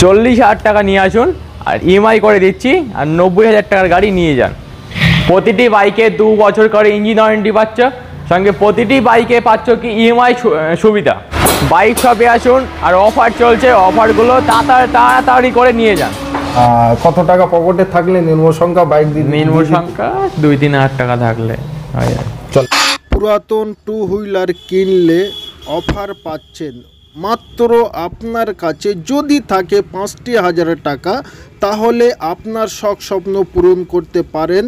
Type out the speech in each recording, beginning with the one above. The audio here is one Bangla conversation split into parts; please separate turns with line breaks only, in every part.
40,000 টাকা নিয়ে আসুন আর ইএমআই করে দিচ্ছি আর 90,000 টাকার গাড়ি নিয়ে যান। প্রতিটি বাইকে 2 বছর করে ইঞ্জিন ওয়ারেন্টি পাচ্ছ, সঙ্গে প্রতিটি বাইকে পাচ্ছ কি ইএমআই সুবিধা। বাইক শপে আসুন আর অফার চলছে, অফারগুলো তাড়াতাড়ি করে নিয়ে যান।
কত টাকা পকেটে থাকলে নিম্ন সংখ্যা বাইক
নিম্ন সংখ্যা 2-3 হাজার টাকা থাকলে হয়ে যায়।
চল। পুরাতন টু হুইলার কিনলে অফার পাচ্ছেন মাত্র আপনার কাছে যদি থাকে 5,000 টাকা, তাহলে আপনার শখ স্বপ্ন পূরণ করতে পারেন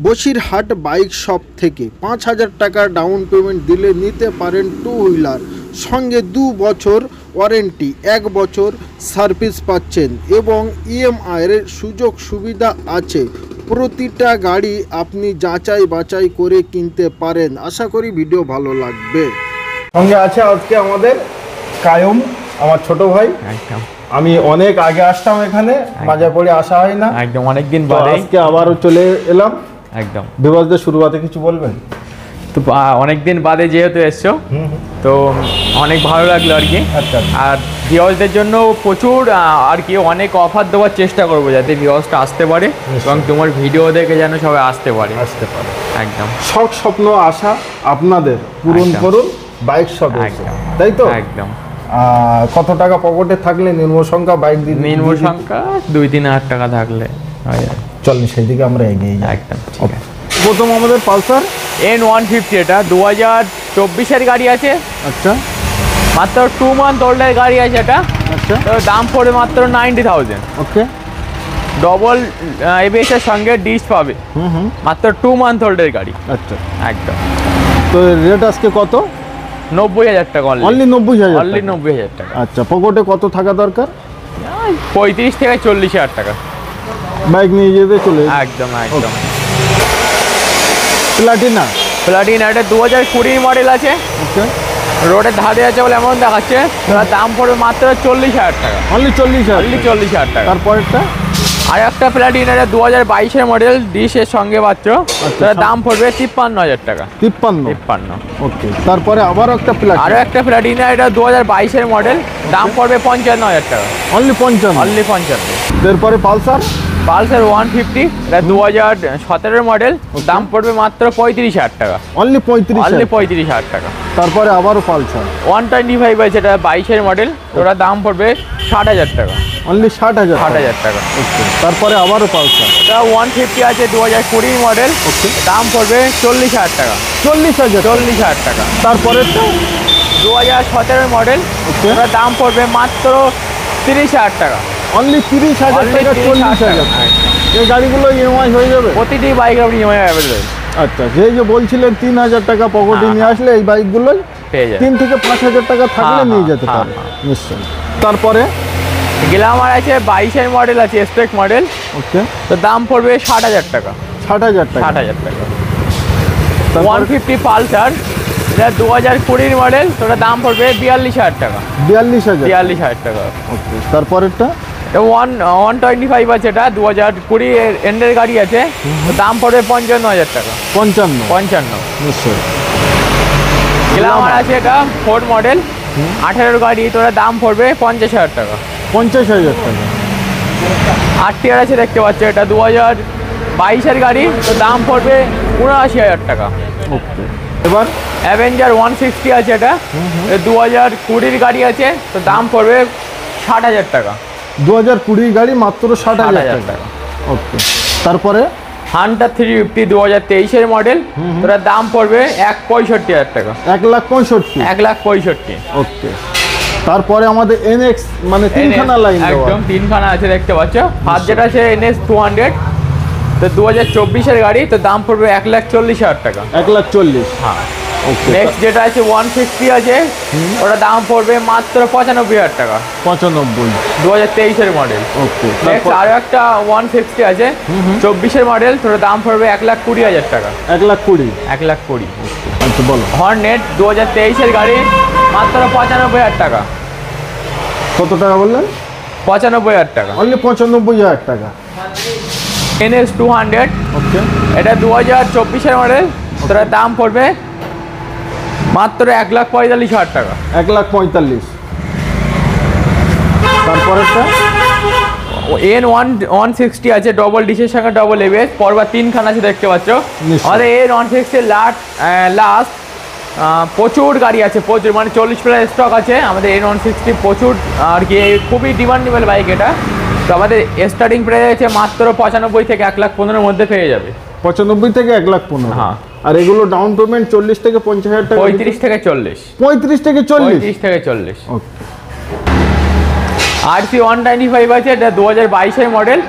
বসিরহাট বাইক শপ থেকে। 5,000 টাকা ডাউন পেমেন্ট দিলে নিতে পারেন টু হুইলার, সঙ্গে 2 বছর ওয়ারেন্টি, 1 বছর সার্ভিস পাচ্ছেন এবং ইএমআইয়ের সুযোগ সুবিধা আছে। প্রতিটা গাড়ি আপনি যাচাই বাছাই করে কিনতে পারেন। আশা করি ভিডিও ভালো লাগবে। সঙ্গে আছে আজকে আমাদের কায়ুম, আমার ছোট ভাই।
একদম
আমি অনেক আগে আসতাম এখানে, মাঝে পড়ে আসা হয় না,
একদম অনেকদিন বাদে
আজকে আবারও চলে এলাম।
একদম
বিভাসদের শুরুতে কিছু বলবেন?
তো অনেকদিন বাদে যেহেতু এসছো তো অনেক ভালো লাগলো আর কি।
আচ্ছা।
আর ভিউয়ার্সদের জন্য প্রচুর আর কি অনেক অফার দেওয়ার চেষ্টা করবো যাতে ভিউয়ার্সটা আসতে পারে এবং তোমার ভিডিও দেখে যেন সবাই আসতে পারে। একদম
শখ স্বপ্ন আশা আপনাদের পূরণ
একদম।
করুন বাইক শপে,
একদম।
তাই তো?
একদম
কত টাকা পকেটে থাকলে নিম্ন সংখ্যা বাইক
নিম্ন সংখ্যা 2-3 হাজার টাকা থাকলে হয়ে যায়।
চলেন সেই দিকে আমরা এগিয়ে যাই।
একদম ঠিক আছে।
প্রথম আমাদের পালসার
N150, এটা 2024-এর গাড়ি আছে।
আচ্ছা
মাত্র 2 মান্থ ওল্ডের গাড়ি আছে এটা।
আচ্ছা
তো দাম পড়ে মাত্র 90,000।
ওকে।
ডবল এবিএস এর সঙ্গে ডিস্ক পাবে। মাত্র 2 মান্থ ওল্ডের গাড়ি।
আচ্ছা
একদম।
তো রেট আজকে কত?
90,000 টাকা
অনলি 90,000?
অনলি 90,000 টাকা।
আচ্ছা, পকেটে কত থাকা দরকার?
35 থেকে 40,000 টাকা
বাইক নিয়ে যেতে চলে।
একদম একদম।
প্লাটিনা
প্লাটিনা এটা 2020 মডেল আছে।
ওকে।
রোডের ধারে আছে বলে এমন দেখাচ্ছে। তার দাম পড়বে মাত্র 40,000 টাকা।
অনলি 40,000?
অনলি 40,000 টাকা।
তারপরেরটা
আর একটা প্লাটিনা এটা 2022-এর মডেল, ডিশের সঙ্গে পাচ্ছ। তার দাম পড়বে 53,000 টাকা।
53? ওকে। তারপরে আবার একটা প্লাটিনা,
আরও একটা প্লাটিনা এটা 2022-এর মডেল, দাম পড়বে 55,000 টাকা।
অনলি 55?
অনলি 55।
এরপরে পালসার
150, এটা 2017-এর মডেল, দাম পড়বে মাত্র 35,000 টাকা।
অনলি 35?
অনলি 35,000 টাকা।
তারপরে আবারও পালসার
125 আছে, এটা 22-এর মডেল, ওটার দাম পড়বে 60,000 টাকা।
অনলি 60,000?
60,000 টাকা।
ওকে। তারপরে আবারও পালসার
এটা 150 আছে 2020 মডেল, দাম পড়বে 40,000 টাকা।
40,000?
40,000 টাকা।
তারপরেরটা
2017-এর মডেল, ওটার দাম পড়বে মাত্র 30,000 টাকা।
অনলি 30,000 টাকা? 40,000? এই গাড়িগুলো ইএমআই হয়ে যাবে?
প্রতিটি বাইকের আপনি ইএমআই অ্যাভেলেবল।
আচ্ছা, যে বলছিলেন 3,000 টাকা পকেটে নিয়ে আসলে এই বাইকগুলোই
পেয়ে যাবে।
3 থেকে 5,000 টাকা থাকলে নিয়ে যেতে পারে নিশ্চয়ই। তারপরে
গ্ল্যামার আছে 22-এর মডেল আছে, স্পেক মডেল।
ওকে।
তো দাম পড়বে 60,000 টাকা।
60,000 টাকা?
60,000 টাকা। 150 পালসার, এটা 2020-এর মডেল, তো ওটার দাম পড়বে 42,000 টাকা।
42,000?
42,000 টাকা।
ওকে। তারপরেরটা
125 আছে, এটা 2020-এর এন্ডের গাড়ি আছে, তো দাম পড়বে 55,000 টাকা।
55? নিশ্চয়ই।
গ্ল্যামার আছে, এটা 4 মডেল, 18-এর গাড়ি, তো ওটার দাম পড়বে 50,000 টাকা।
50,000 টাকা?
RTR আছে দেখতে পাচ্ছ, এটা 2022-এর গাড়ি, তো দাম পড়বে 79,000 টাকা।
ওকে। এবার
অ্যাভেঞ্জার 160 আছে, এটা 2020-এর গাড়ি আছে, তো দাম পড়বে 60,000 টাকা।
2020 গাড়ি মাত্র 60,000 টাকা? ওকে। তারপরে
হান্টার 350 2023-এর মডেল, ওটার দাম পড়বে 1,65,000 টাকা।
1,65,000?
1,65,000।
ওকে। তারপরে আমাদের এনএক্স, মানে 3খানা লাইন দেওয়া?
একদম 3খানা আছে দেখতে পাচ্ছ। ফার্স্ট যেটা আছে NS 200, তো 2024-এর গাড়ি, তো দাম পড়বে 1,40,000 টাকা।
1,40,000?
হ্যাঁ।
ওকে।
নেক্সট যেটা আছে 150 আছে, ওটার দাম পড়বে মাত্র 95,000 টাকা।
95?
2023-এর মডেল।
ওকে।
নেক্সট আরও একটা 160 আছে 24-এর মডেল, তো দাম পড়বে 1,20,000 টাকা।
1,20,000?
1,20,000।
আচ্ছা বলো।
হর্নেট 2023-এর গাড়ি, মাত্র 95,000 টাকা।
কত টাকা বললেন?
95,000 টাকা।
অনলি 95,000 টাকা?
NS 200,
ওকে।
এটা 2024-এর মডেল, তোর দাম পড়বে মাত্র 1,45,000 টাকা।
1,45,000? তারপরেরটা
N160 আছে ডবল ডিসের সঙ্গে ডবল এবিএস, পরবার 3 খান আছে দেখতে পাচ্ছ।
নিশ্চয়ই।
আমাদের N160 লাস্ট প্রচুর গাড়ি আছে, প্রচুর, মানে 40 প্লাস স্টক আছে আমাদের N160, প্রচুর আর কি, খুবই ডিমান্ডেবল বাইক এটা। তো আমাদের স্টার্টিং প্রাইস আছে মাত্র 95 থেকে 1,15,000 মধ্যে পেয়ে যাবে।
95 থেকে 1,15,000।
হ্যাঁ।
আর এগুলো ডাউন পেমেন্ট 40 থেকে 50,000 টাকা?
35 থেকে 40।
35 থেকে 40?
35 থেকে 40।
ওকে।
RC 195 আছে, এটা 2022 মডেল,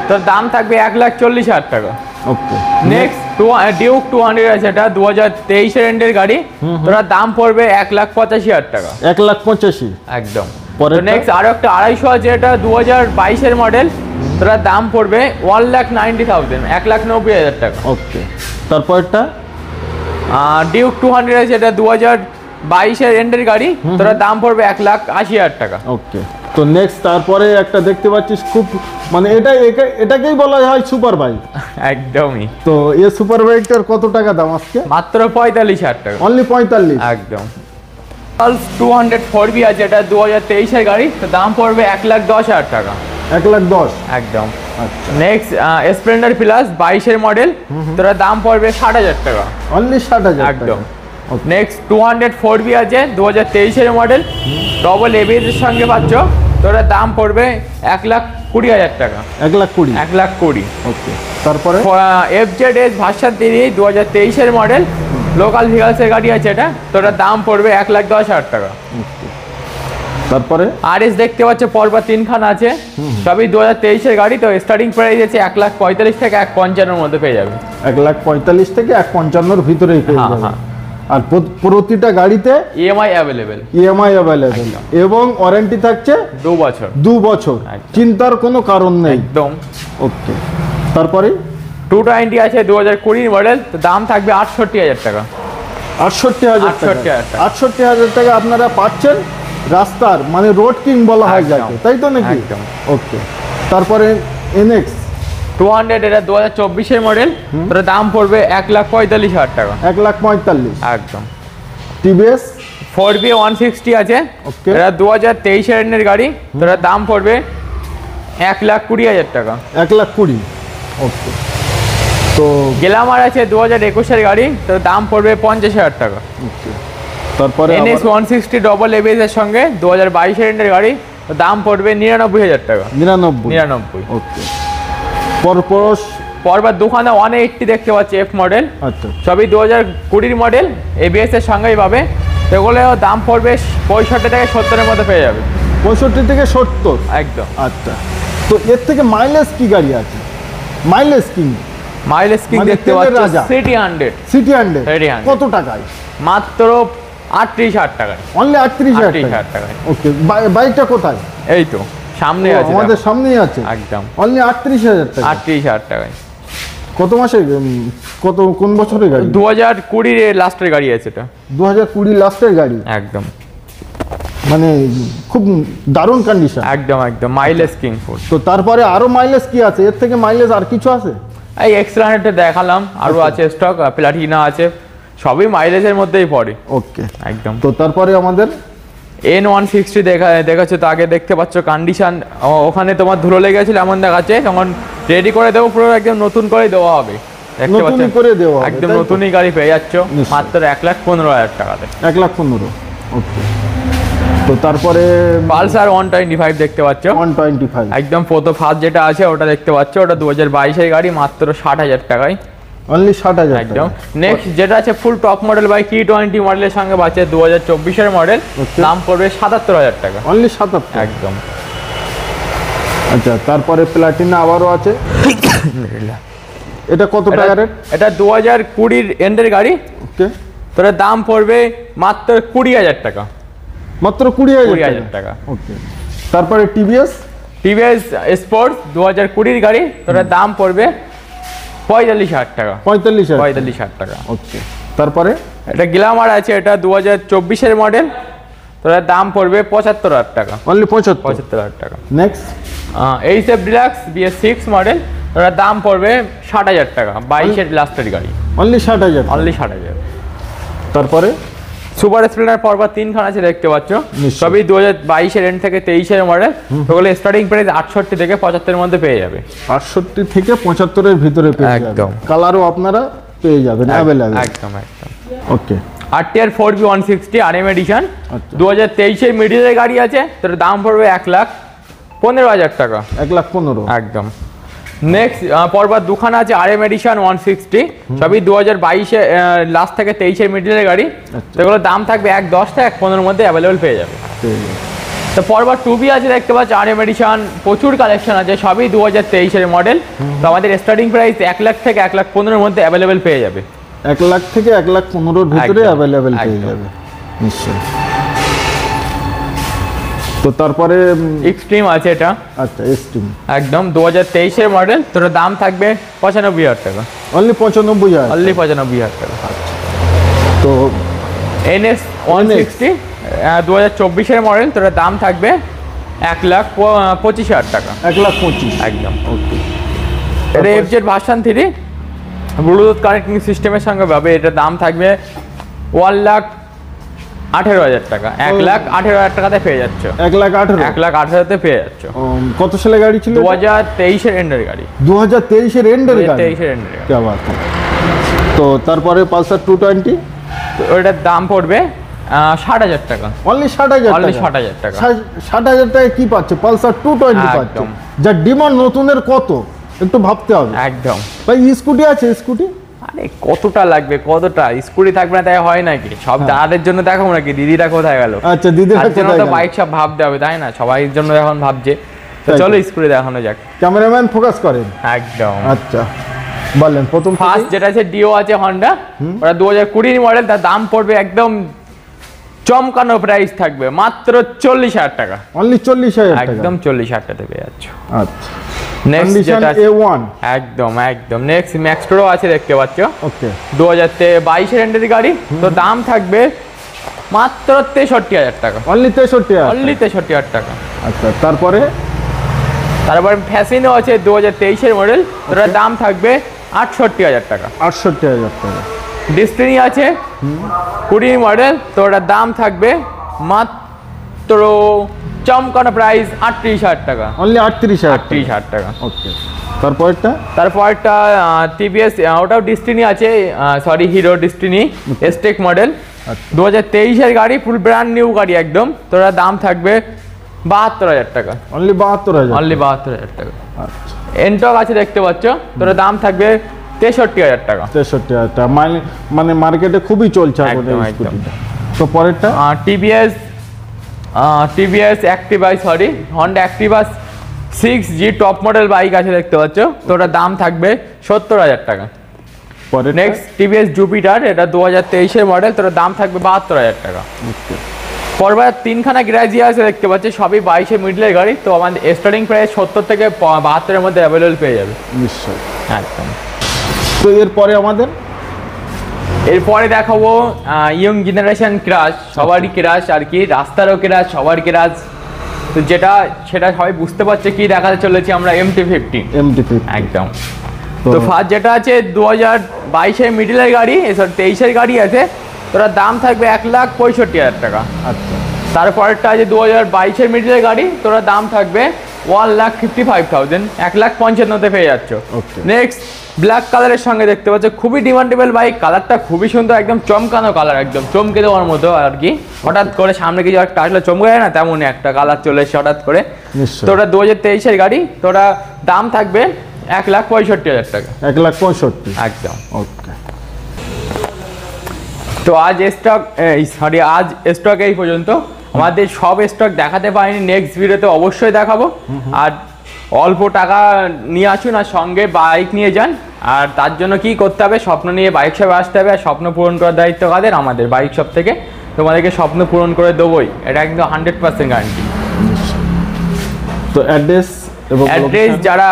তো দাম থাকবে 1,40,000 টাকা।
ওকে।
নেক্সট ডিউক 200 আছে, এটা 2023 এন্ডের গাড়ি, তোরা দাম পড়বে 1,85,000 টাকা।
1,85,000
একদম।
পরেরটা?
নেক্সট আরো একটা 250 আছে, এটা 2022 মডেল, তোরা দাম পড়বে 1,90,000, 1,90,000 টাকা।
ওকে। তারপরটা?
ডিউক 200 আছে, এটা 2022 এন্ডের গাড়ি, তোরা দাম পড়বে 1,80,000 টাকা।
ওকে। তো নেক্সট তারপরে একটা দেখতে পাচ্ছিস খুব, মানে এটাকেই বলা হয় সুপার বাইক।
একদমই।
তো এই সুপার বাইকটার কত টাকা দাম আজকে?
মাত্র 45,000 টাকা।
অনলি 45?
একদম। পালস 204B আছে, এটা 2023 গাড়ি, তো দাম পড়বে 1,10,000 টাকা।
1,10,000?
একদম।
আচ্ছা।
নেক্সট স্প্লেন্ডার প্লাস 22 মডেল, তোরা দাম পড়বে 60,000 টাকা।
অনলি 60,000?
একদম।
Okay.
নেক্সট 204B আছে, 2023 মডেল, ডবল এবিএস এর সঙ্গে পাচ্ছ, তোরা দাম পড়বে 1,20,000 টাকা।
1,20,000?
1,20,000।
ওকে। তারপরে?
FZS ভার্সন 3 2023 মডেল, লোকাল ভিগালসের গাড়ি আছে এটা, তোরা দাম পড়বে 1,10,000 টাকা।
ওকে। তারপরে?
RS দেখতে পাচ্ছ পরপর 3 খান আছে, সবই 2023 গাড়ি, তো স্টার্টিং প্রাইস আছে 1,45,000 থেকে 1,55,000 মধ্যে পেয়ে যাবে।
1,45,000 থেকে 1,55,000 ভিতরেই পেয়ে
হ্যাঁ,
যাবে।
হ্যাঁ।
আর প্রতিটা গাড়িতে
EMI অ্যাভেলেবেল।
EMI অ্যাভেলেবেল এবং ওয়ারেন্টি থাকছে
2 বছর।
2 বছর।
একদম।
চিন্তার কোনো কারণ নেই।
একদম।
ওকে। তারপরে?
220 আছে 2020 মডেল, তো দাম থাকবে 68,000 টাকা।
68,000 টাকা?
68,000 টাকা।
68,000 টাকা আপনারা পাচ্ছেন রাস্তার, মানে রোড কিং বলা হয়
একদম।
যাকে, তাই তো নাকি?
একদম।
ওকে। তারপরে NX
200, এটা 2024 মডেল, তোর দাম পড়বে 1,45,000 টাকা।
1,45,000?
একদম।
TVS
4B 160 আছে,
ওকে।
এটা 2023 এর গাড়ি, তোর দাম পড়বে 1,20,000 টাকা।
1,20,000? ওকে। তো
গ্ল্যামার আছে 2021 গাড়ি, তোর দাম পড়বে 50,000 টাকা।
ওকে। তারপরে
NS 160 ডবল এবিএস এর সঙ্গে 2022 এর গাড়ি, তোর দাম পড়বে 99,000 টাকা।
99? ওকে। পরপর
পরবার দোকানে 180 দেখতে পাচ্ছি F মডেল,
আচ্ছা।
সবই 2020 মডেল, এবিএস এর সঙ্গেই পাবে, সেগুলো দাম পড়বে 65 থেকে 70 এর মধ্যে পেয়ে যাবে।
65 থেকে 70?
একদম।
আচ্ছা। তো এর থেকে মাইলেজ কি গাড়ি আছে? Mileage king?
মাইলেজ কিং
মানে
দেখতে
তেলের
পাচ্ছি
রাজা।
সিটি 100।
সিটি 100?
City 100
কত টাকায়?
মাত্র 38,000 টাকায়।
অনলি 38,000
38,000 টাকায়।
ওকে। বাইকটা কোথায়?
এই তো সামনে
ও,
আছে,
আমাদের
দেখো।
সামনেই আছে।
একদম।
অনলি 38,000 টাকা?
38,000 টাকায়।
কত মাসে, কোন বছরের গাড়ি?
2020 এর লাস্টের গাড়ি আছে এটা।
2020 লাস্টের গাড়ি?
একদম।
মানে খুব দারুণ কন্ডিশন।
একদম একদম মাইলেজ কিং ফুল।
তো তারপরে আরো মাইলেজ কি আছে? এর থেকে মাইলেজ আর কিছু আছে?
এই এক্সট্রা হান্ড্রেডে দেখালাম, আরও আছে স্টক, প্লাটিনা আছে, সবই মাইলেজের মধ্যেই পড়ে।
ওকে।
একদম।
তো তারপরে আমাদের
N160 দেখাচ্ছে, তো আগে দেখতে পাচ্ছ কন্ডিশন, ওখানে তোমার ধুলো লেগে গেছিল এমন দেখাচ্ছে, তখন রেডি করে দেবো, পুরো একদম নতুন করে দেওয়া হবে। দেখতে পাচ্ছ
নতুনই করে দেওয়া হবে,
একদম
তাই তো?
নতুনই গাড়ি পেয়ে যাচ্ছ
নিশ্চয়ই।
মাত্র 1,15,000 টাকাতে।
1,15,000? ওকে। তো তারপরে
পালসার 125 দেখতে পাচ্ছ,
125?
একদম ফার্স্ট যেটা আছে ওটা দেখতে পাচ্ছ, ওটা 2022 গাড়ি, মাত্র 60,000 টাকায়।
অনলি 60,000?
একদম। নেক্সট যেটা আছে full top model by T20 মডেলের সঙ্গে পাচ্ছে 2024 মডেল,
Okay.
দাম পড়বে 77,000 টাকা।
অনলি 77?
একদম।
আচ্ছা। তারপরে প্লাটিনা আবারও আছে, এটা কত টাকা রেট?
এটা 2020 এন্ডের গাড়ি,
ওকে।
তোর দাম পড়বে মাত্র 20,000 টাকা।
মাত্র 20,000
20,000 টাকা।
ওকে। তারপরে TVS
স্পোর্টস 2020 গাড়ি, তোর দাম পড়বে 45,000 টাকা।
45,000?
45,000 টাকা।
ওকে। তারপরে
এটা গ্ল্যামার আছে, এটা 2024 মডেল, তোর দাম পড়বে 75,000 টাকা।
অনলি 75?
75,000 টাকা।
Next
HF deluxe BS6 model, তোর দাম পড়বে 60,000 টাকা, 22 লাস্টের গাড়ি।
অনলি 60,000?
অনলি 60,000।
তারপরে
সুপার স্প্লেন্ডার পরপর 3 আছে দেখতে পাচ্ছ,
নিশ্চয়ই।
সবই 2022-এর এন্ড থেকে 23-এর মডেল। ওগুলো স্টার্টিং প্রাইস 68 থেকে 75-এর মধ্যে পেয়ে যাবে।
68 থেকে 75-এর ভিতরে পেয়ে যাবেন।
একদম।
কালারও আপনারা পেয়ে যাবেন অ্যাভেলেবেল।
একদম একদম।
ওকে।
RTR 4B 160 RM এডিশন,
আচ্ছা।
2023-এর মিডিলের গাড়ি আছে, তোর দাম পড়বে 1,15,000 টাকা।
1,15,000।
একদম। নেক্সট পরপর দুখানা আছে RM এডিশন 160, সবই 2022-এ লাস্ট থেকে 23-এর মিডিলের গাড়ি।
আচ্ছা।
সেগুলোর দাম থাকবে 1,10 থেকে 1,15-এর মধ্যে অ্যাভেলেবেল পেয়ে যাবে।
পেয়ে যাবেন।
তো পরপর 2B আছে দেখতে পাচ্ছ, RM এডিশন প্রচুর কালেকশন আছে, সবই 2023-এর মডেল। তো আমাদের স্টার্টিং প্রাইস 1 লাখ থেকে 1,15,000-এর মধ্যে অ্যাভেলেবেল পেয়ে যাবে।
1 লাখ থেকে 1,15,000-এর ভিতরে
একদম,
অ্যাভেলেবেল পেয়ে
একদম।
যাবে নিশ্চয়ই। তো তারপরে
এক্সট্রিম আছে এটা,
আচ্ছা এস্টিম
একদম 2023-এর মডেল, তোর দাম থাকবে 95,000 টাকা।
অনলি 95,000।
অনলি 95,000 টাকা।
তো
NS 160 2024-এর মডেল, তোর দাম থাকবে 1,25,000 টাকা।
1,25,000।
একদম।
ওকে।
এটা FZ ভার্সন 3 ব্লুটুথ কানেক্টিং সিস্টেমের সঙ্গে পাবে। এটার দাম থাকবে 1,18,000 টাকা। 1,18,000 টাকাতে পেয়ে যাচ্ছ।
1,18,000।
1,18,000-তে পেয়ে যাচ্ছ।
কত সালে গাড়ি ছিল?
2023-এর এন্ডের গাড়ি।
2023-এর এন্ডের গাড়ি।
2023-এর এন্ডের গাড়ি।
क्या बात है। তো তারপরে পালসার 220
তো ওটার দাম পড়বে 60,000 টাকা।
অনলি 60,000 টাকা।
অনলি 60,000 টাকা।
60,000 টাকায় কি পাচ্ছে? পালসার 220 পাচ্ছে।
একদম।
যার ডিমান্ড নতুনের কত একটু ভাবতে হবে।
একদম।
ভাই স্কুটি আছে? স্কুটি
আরে কতটা লাগবে, কতটা স্কুটি থাকবে না তাই হয় নাকি? সব দাদাদের জন্য দেখাবো নাকি? দিদিরা কোথায় গেল?
আচ্ছা দিদিরা
তার জন্য
কোথায়
তো
গেল?
বাইক সব ভাবতে হবে, তাই না? সবাই জন্য এখন ভাবছে। তো
তাই তো।
চলো স্কুটি দেখানো যাক।
ক্যামেরাম্যান ফোকাস করেন।
একদম।
আচ্ছা বললেন প্রথম
ফার্স্ট যেটা আছে ডিও আছে হন্ডা, ওটা 2020 মডেল, তার দাম পড়বে একদম চমকানো প্রাইস থাকবে মাত্র 40,000 টাকা।
অনলি 40,000 টাকা।
একদম 40,000 টাকাতে পেয়ে যাচ্ছ।
আচ্ছা
নেক্সট
কন্ডিশন
যেটা
A1।
একদম একদম। নেক্সট ম্যাক্সট্রো আছে দেখতে পাচ্ছ,
ওকে।
2022-এর এন্ডের গাড়ি। তো দাম থাকবে মাত্র 63,000 টাকা।
অনলি 63,000।
অনলি 63,000 টাকা।
আচ্ছা তারপরে
তারপর ফ্যাসিনো আছে 2023-এর মডেল, ওটার দাম থাকবে 68,000 টাকা।
68,000 টাকা।
ডিস্টিনি আছে 20 মডেল, তো ওটার দাম থাকবে মাত্র চমকানো প্রাইস 38,000 টাকা।
অনলি 38,000।
38,000 টাকা।
ওকে। তারপরটা
তারপরটা টিভিএস, ওটাও ডিস্টিনি আছে, সরি হিরো ডিস্টিনি এসটেক মডেল,
আচ্ছা।
2023-এর গাড়ি, ফুল ব্র্যান্ড নিউ গাড়ি একদম। তো ওটার দাম থাকবে 72,000 টাকা।
অনলি 72,000।
অনলি 72,000 টাকা।
আচ্ছা
এনটক আছে দেখতে পাচ্ছ, তোর দাম থাকবে 63,000 টাকা।
63,000 টাকা। মানে মার্কেটে খুবই চলছে এখন
একদম,
এই
একদম।
স্কুটিটা। তো পরেরটা
TVS Activa, sorry Honda Activa 6G top model bike আছে দেখতে পাচ্ছ, তো ওটার দাম থাকবে 70,000 টাকা।
পরের
নেক্সট টিভিএস জুপিটার, এটা 2023-এর মডেল, তোর দাম থাকবে 72,000 টাকা। পরবার 3খানা গ্রাজিয়া আছে দেখতে পাচ্ছ, সবই 22-এর মিডলের গাড়ি। তো আমাদের স্টার্টিং প্রাইস 70 থেকে 72-এর মধ্যে অ্যাভেলেবল পেয়ে যাবে।
নিশ্চয়।
একদম।
তো এরপরে আমাদের
এরপরে দেখাবো ইয়ং জেনারেশন ক্রাশ, সবারই ক্রাশ আর কি, রাস্তারও ক্রাশ, সবার ক্রাশ। তো সেটা সবাই বুঝতে পারছে কি দেখাতে চলেছি আমরা, MT-50।
MT-50
একদম। তো ফার্স্ট যেটা আছে 2022-এর মিডলের গাড়ি, 23-এর গাড়ি আছে, তোরা দাম থাকবে 1,65,000 টাকা।
আচ্ছা
তারপরটা আছে 2022-এর মিডলের গাড়ি, তোরা দাম থাকবে 1,55,000, 1,55,000-তে পেয়ে যাচ্ছ।
Okay.
নেক্সট ব্ল্যাক কালারের সঙ্গে দেখতে পাচ্ছ, খুবই ডিমান্ডেবল বাইক, কালারটা খুবই সুন্দর, একদম চমকানো কালার, একদম চমকে দেওয়ার মতো আর কি। হঠাৎ করে সামনে কিছু একটা আসলে চমকে যায় না, তেমনই একটা কালার চলে এসছে হঠাৎ করে।
নিশ্চয়।
তো ওটা 2023-এর গাড়ি, তোরা দাম থাকবে 1,65,000 টাকা।
1,65,000।
একদম।
ওকে।
তো আজ স্টক এই পর্যন্ত। আমাদের সব স্টক দেখাতে পারিনি, নেক্সট ভিডিওতে অবশ্যই দেখাবো। আর অল্প টাকা নিয়ে আসুন আর সঙ্গে বাইক নিয়ে যান। আর তার জন্য কি করতে হবে, স্বপ্ন নিয়ে বাইক শপে আসতে হবে। আর স্বপ্ন পূরণ করার দায়িত্ব কাদের? আমাদের বাইক শপ থেকে। তোমাদেরকে স্বপ্ন পূরণ করে দেবোই, এটা কিন্তু 100% গ্যারান্টি।
তো অ্যাড্রেস
যারা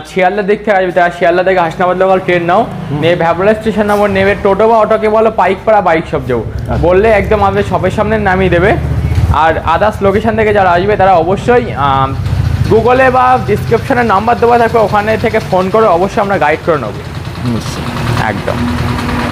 শিয়ালদা দিক থেকে আসবে, তারা শিয়ালদা থেকে হাসনাবাদ লোকাল ট্রেন নাও, নিয়ে ভ্যাবলা স্টেশন নাম্বার নেবে, টোটো বা অটোকে বলো পাইকপাড়া বাইক শপ যাবো, বললে একদম আমাদের শপের সামনে নামিয়ে দেবে। আর আদার্স লোকেশন থেকে যারা আসবে তারা অবশ্যই গুগলে বা ডিসক্রিপশনে নাম্বার দেওয়া থাকবে, ওখানে থেকে ফোন করে অবশ্যই আমরা গাইড করে নেবো। একদম।